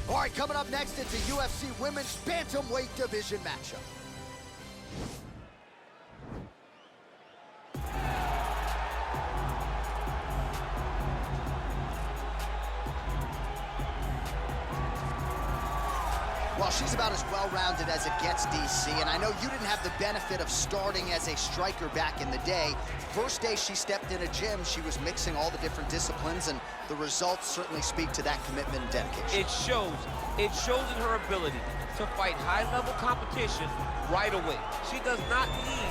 All right, coming up next, it's a UFC Women's Bantamweight Division matchup. Well, she's about as well-rounded as it gets, DC, and I know you didn't have the benefit of starting as a striker back in the day. First day she stepped in a gym, she was mixing all the different disciplines, and the results certainly speak to that commitment and dedication. It shows. It shows in her ability to fight high-level competition right away. She does not need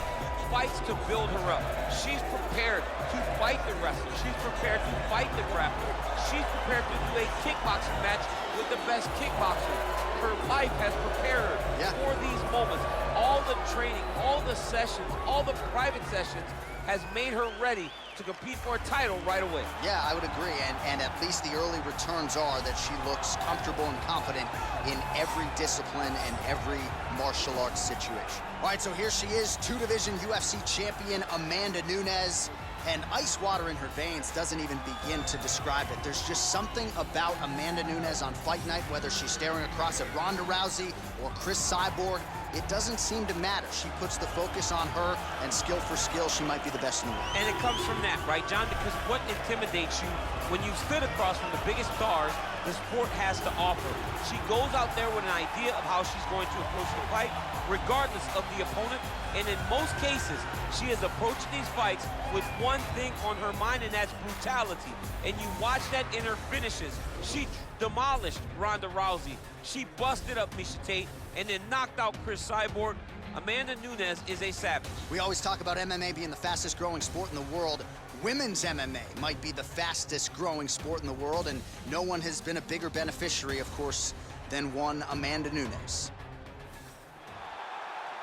fights to build her up. She's prepared to fight the wrestler. She's prepared to fight the grappler. She's prepared to do a kickboxing match with the best kickboxer. Her life has prepared her for these moments. All the training, all the sessions, all the private sessions has made her ready to compete for a title right away. Yeah, I would agree, and at least the early returns are that she looks comfortable and confident in every discipline and every martial arts situation. All right, so here she is, two-division UFC champion Amanda Nunes. And ice water in her veins doesn't even begin to describe it. There's just something about Amanda Nunes on fight night, whether she's staring across at Ronda Rousey or Chris Cyborg, it doesn't seem to matter. She puts the focus on her, and skill for skill, she might be the best in the world. And it comes from that, right, John? Because what intimidates you when you stood across from the biggest stars the sport has to offer? She goes out there with an idea of how she's going to approach the fight, regardless of the opponent, and in most cases, she is approaching these fights with one thing on her mind, and that's brutality. And you watch that in her finishes. She demolished Ronda Rousey. She busted up Miesha Tate and then knocked out Chris Cyborg. Amanda Nunes is a savage. We always talk about MMA being the fastest growing sport in the world. Women's MMA might be the fastest growing sport in the world, and no one has been a bigger beneficiary, of course, than one Amanda Nunes.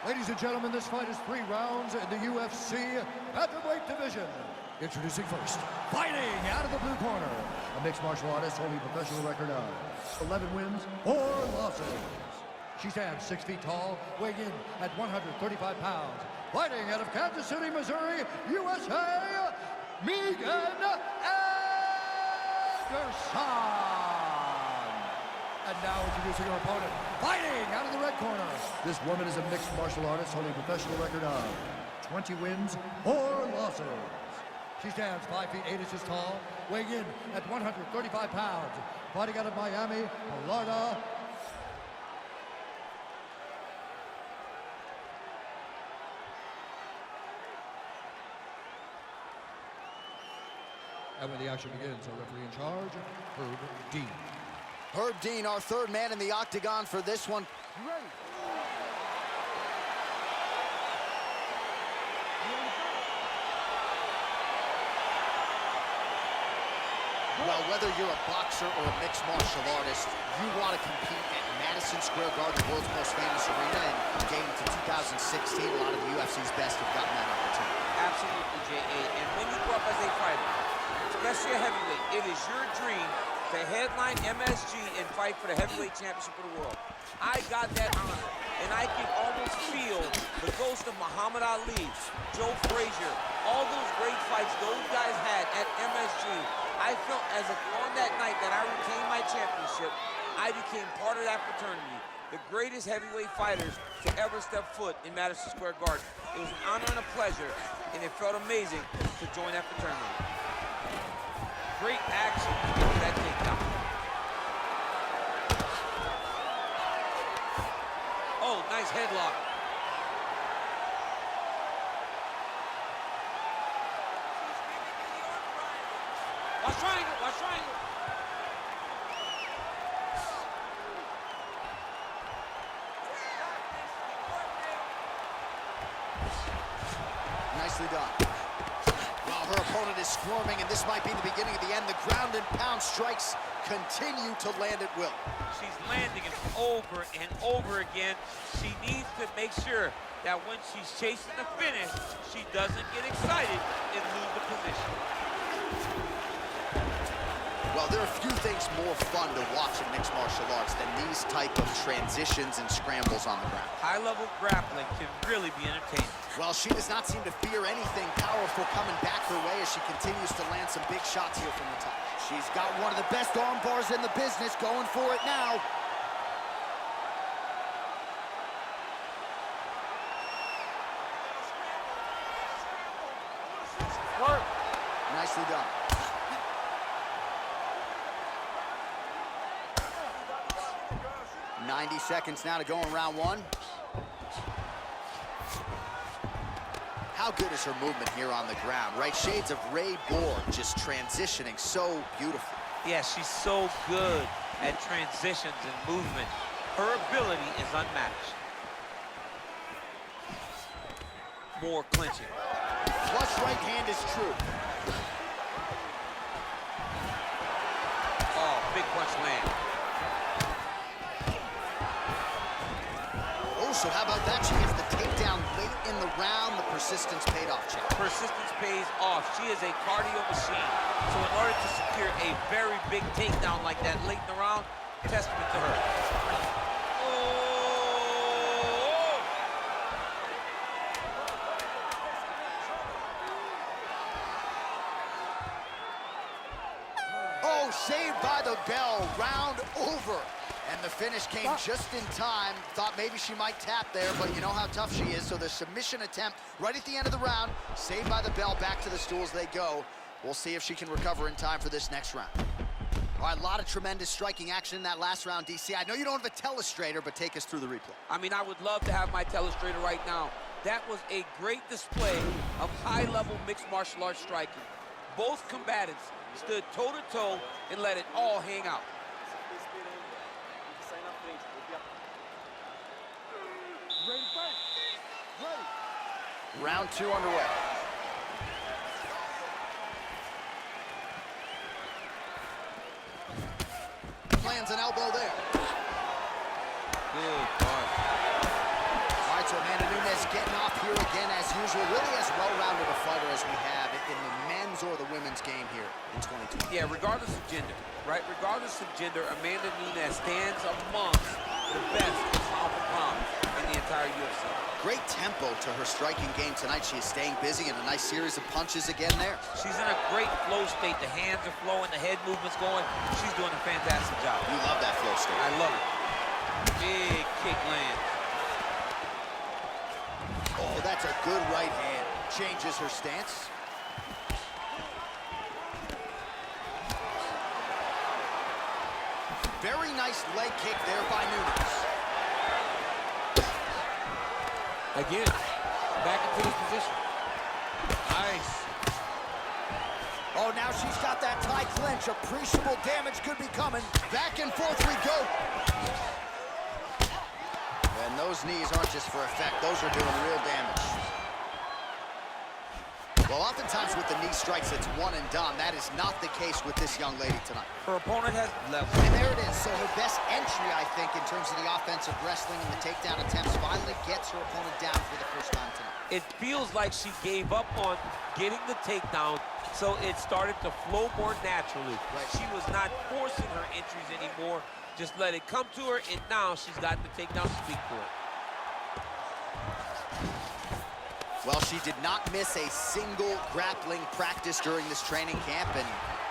Ladies and gentlemen, this fight is 3 rounds in the UFC Bantamweight Division. Introducing first, fighting out of the blue corner, a mixed martial artist holding a professional record of 11 wins, 4 losses. She stands 6 feet tall, weighing in at 135 pounds. Fighting out of Kansas City, Missouri, USA, Megan Anderson. And now introducing her opponent, fighting out of the red corner. This woman is a mixed martial artist holding a professional record of 20 wins, 4 losses. She stands 5 feet 8 inches tall, weighing in at 135 pounds. Fighting out of Miami, Florida. And when the action begins, our referee in charge, Herb Dean. Herb Dean, our third man in the octagon for this one. You ready? Well, whether you're a boxer or a mixed martial artist, you want to compete at Madison Square Garden, the world's most famous arena, and getting to 2016, a lot of the UFC's best have gotten that opportunity. Absolutely, J.A. And when you grow up as a fighter, especially a heavyweight, it is your dream to headline MSG and fight for the heavyweight championship of the world. I got that honor, and I can almost feel the ghost of Muhammad Ali, Joe Frazier, all those great fights those guys had at MSG. I felt as if on that night that I retained my championship, I became part of that fraternity. The greatest heavyweight fighters to ever step foot in Madison Square Garden. It was an honor and a pleasure, and it felt amazing to join that fraternity. Great action into that takedown. Oh, nice headlock. Watch triangle, watch triangle. Nicely done. While her opponent is squirming, and this might be the beginning of the end, the ground and pound strikes continue to land at will. She's landing it over and over again. She needs to make sure that when she's chasing the finish, she doesn't get excited and lose the position. Well, there are few things more fun to watch in mixed martial arts than these type of transitions and scrambles on the ground. High-level grappling can really be entertaining. Well, she does not seem to fear anything powerful coming back her way as she continues to land some big shots here from the top. She's got one of the best arm bars in the business, going for it now. Work. Nicely done. .90 seconds now to go in round one. How good is her movement here on the ground, right? Shades of Ray Borg, just transitioning so beautifully. Yeah, she's so good at transitions and movement. Her ability is unmatched. More clinching. Flush right hand is true. Oh, big punch land. Oh, so how about that? She gets the takedown late in the round. The persistence paid off, Chad. Persistence pays off. She is a cardio machine. So in order to secure a very big takedown like that late in the round, testament to her. Oh, saved by the bell. Round over. And the finish came just in time. Thought maybe she might tap there, but you know how tough she is. So the submission attempt right at the end of the round, saved by the bell. Back to the stools they go. We'll see if she can recover in time for this next round. All right, a lot of tremendous striking action in that last round, DC. I know you don't have a telestrator, but take us through the replay. I mean, I would love to have my telestrator right now. That was a great display of high-level mixed martial arts striking. Both combatants stood toe-to-toe and let it all hang out. Round two underway. Lands an elbow there. Good punch. All right, so Amanda Nunes getting off here again as usual. Really as well-rounded a fighter as we have in the men's or the women's game here in 2020. Yeah, regardless of gender, right? Regardless of gender, Amanda Nunes stands amongst the best pound for pound in the entire UFC. Great tempo to her striking game tonight. She is staying busy and a nice series of punches again there. She's in a great flow state. The hands are flowing, the head movement's going. She's doing a fantastic job. You love that flow state. I love it. Big kick lands. Oh, that's a good right hand. Changes her stance. Very nice leg kick there by Nunes. Again, back into this position. Nice. Oh, now she's got that tie clinch. Appreciable damage could be coming. Back and forth we go. And those knees aren't just for effect. Those are doing real damage. Well, oftentimes with the knee strikes, it's one and done. That is not the case with this young lady tonight. Her opponent has level. And there it is. So her best entry, I think, in terms of the offensive wrestling and the takedown attempts, finally gets her opponent down for the first time tonight. It feels like she gave up on getting the takedown, so it started to flow more naturally. Right. She was not forcing her entries anymore. Just let it come to her, and now she's got the takedown to speak for it. Well, she did not miss a single grappling practice during this training camp, and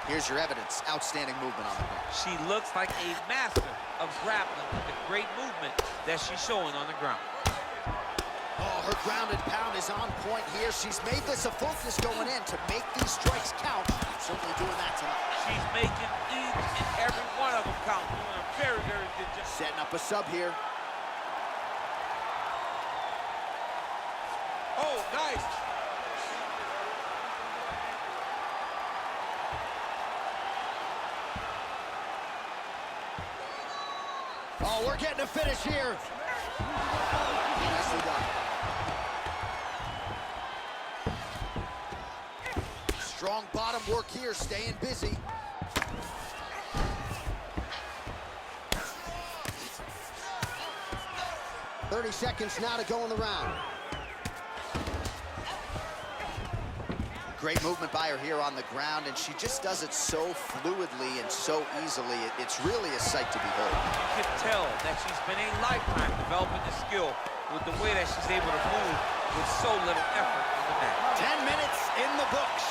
here's your evidence. Outstanding movement on the ground. She looks like a master of grappling with the great movement that she's showing on the ground. Oh, her grounded pound is on point here. She's made this a focus going in to make these strikes count. Certainly doing that tonight. She's making each and every one of them count. Doing a very, very good job. Setting up a sub here. Oh, nice. Oh, we're getting a finish here. Nicely done. Strong bottom work here, staying busy. .30 seconds now to go in the round. Great movement by her here on the ground, and she just does it so fluidly and so easily. It's really a sight to behold. could tell that she spent a lifetime developing the skill with the way that she's able to move with so little effort on the mat. 10 minutes in the books.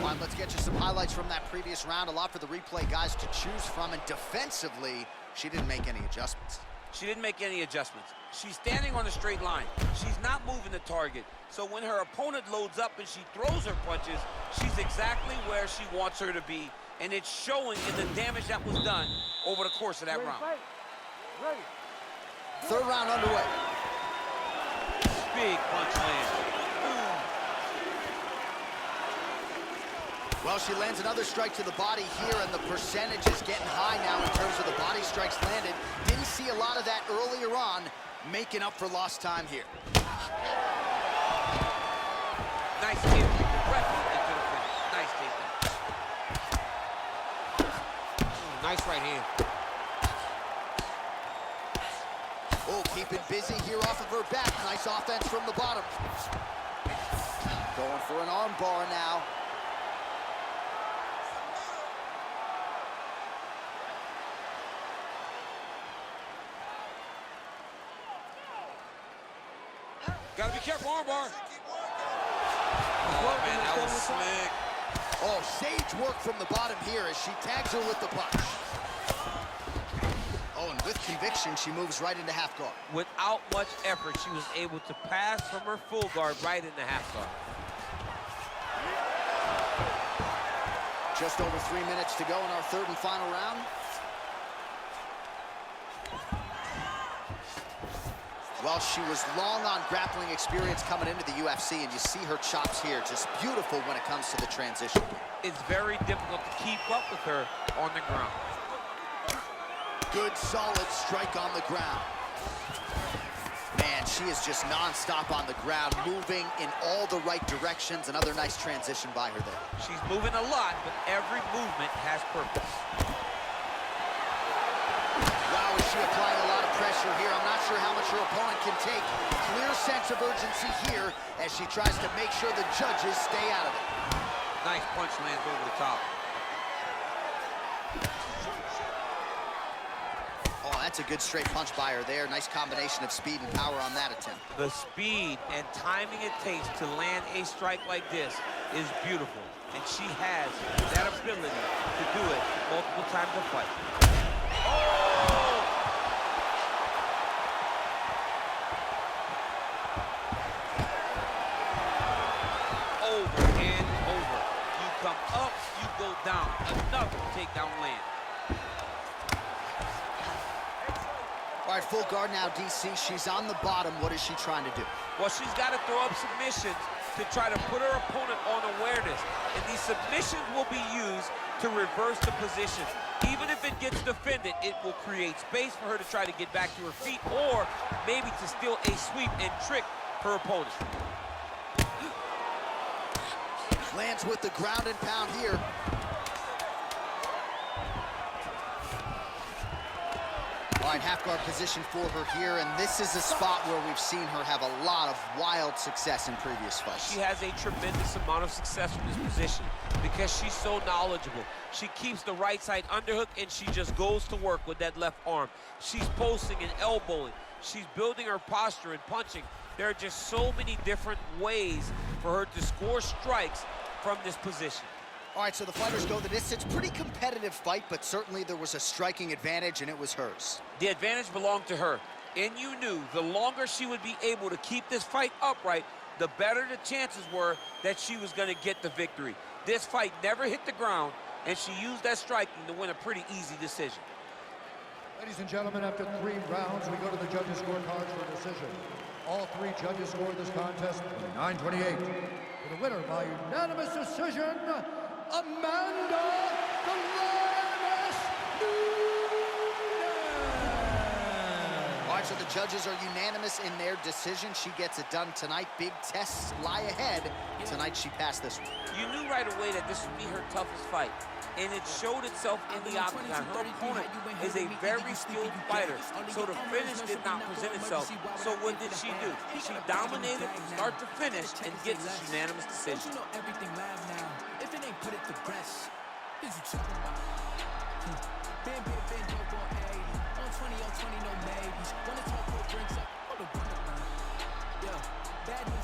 All right, let's get you some highlights from that previous round. A lot for the replay guys to choose from, and defensively, she didn't make any adjustments. She didn't make any adjustments. She's standing on a straight line. She's not moving the target. So when her opponent loads up and she throws her punches, she's exactly where she wants her to be. And it's showing in the damage that was done over the course of that round. Third round underway. Big punch lands. Well, she lands another strike to the body here, and the percentage is getting high now in terms of the body strikes landed. Didn't see a lot of that earlier on, making up for lost time here. Nice hit, directly into the finish. Nice takedown. Nice right hand. Oh, keeping busy here off of her back. Nice offense from the bottom. Going for an arm bar now. Gotta be careful, armbar. Oh, man, that was slick. Oh, sage work from the bottom here as she tags her with the punch. Oh, and with conviction, she moves right into half guard. Without much effort, she was able to pass from her full guard right into half guard. Just over 3 minutes to go in our third and final round. Well, she was long on grappling experience coming into the UFC, and you see her chops here, just beautiful when it comes to the transition. It's very difficult to keep up with her on the ground. Good, solid strike on the ground. Man, she is just nonstop on the ground, moving in all the right directions. Another nice transition by her there. She's moving a lot, but every movement has purpose. Wow, is she applying a lot of pressure here? I'm not sure how much her opponent can take. Clear sense of urgency here as she tries to make sure the judges stay out of it. Nice punch lands over the top. Oh, that's a good straight punch by her there. Nice combination of speed and power on that attempt. The speed and timing it takes to land a strike like this is beautiful. And she has that ability to do it multiple times a fight. Oh! Over and over. You come up, you go down. Another takedown land. All right, full guard now, DC. She's on the bottom. What is she trying to do? Well, she's got to throw up submissions to try to put her opponent on awareness. And these submissions will be used to reverse the position. Even if it gets defended, it will create space for her to try to get back to her feet, or maybe to steal a sweep and trick her opponent. Lands with the ground and pound here. All right, half guard position for her here, and this is a spot where we've seen her have a lot of wild success in previous fights. She has a tremendous amount of success from this position because she's so knowledgeable. She keeps the right side underhook, and she just goes to work with that left arm. She's posting and elbowing. She's building her posture and punching. There are just so many different ways for her to score strikes from this position. All right, so the fighters go the distance. Pretty competitive fight, but certainly there was a striking advantage, and it was hers. The advantage belonged to her, and you knew the longer she would be able to keep this fight upright, the better the chances were that she was going to get the victory. This fight never hit the ground, and she used that striking to win a pretty easy decision. Ladies and gentlemen, after 3 rounds, we go to the judges' scorecards for decision. All 3 judges scored this contest 9-28. For the winner by unanimous decision, Amanda Nunes. All right, So the judges are unanimous in their decision. She gets it done tonight. Big tests lie ahead. Tonight she passed this one. You knew right away that this would be her toughest fight, and it showed itself in the octagon. Her opponent is a very skilled fighter, so the finish did not present itself. So what did she do? She dominated from start to finish and gets this unanimous decision. Everything live now. If it ain't put it to rest, is you talking about? Been dope on 80. On 20, no maybes. Wanna talk, put drinks up. Hold the yeah. Bad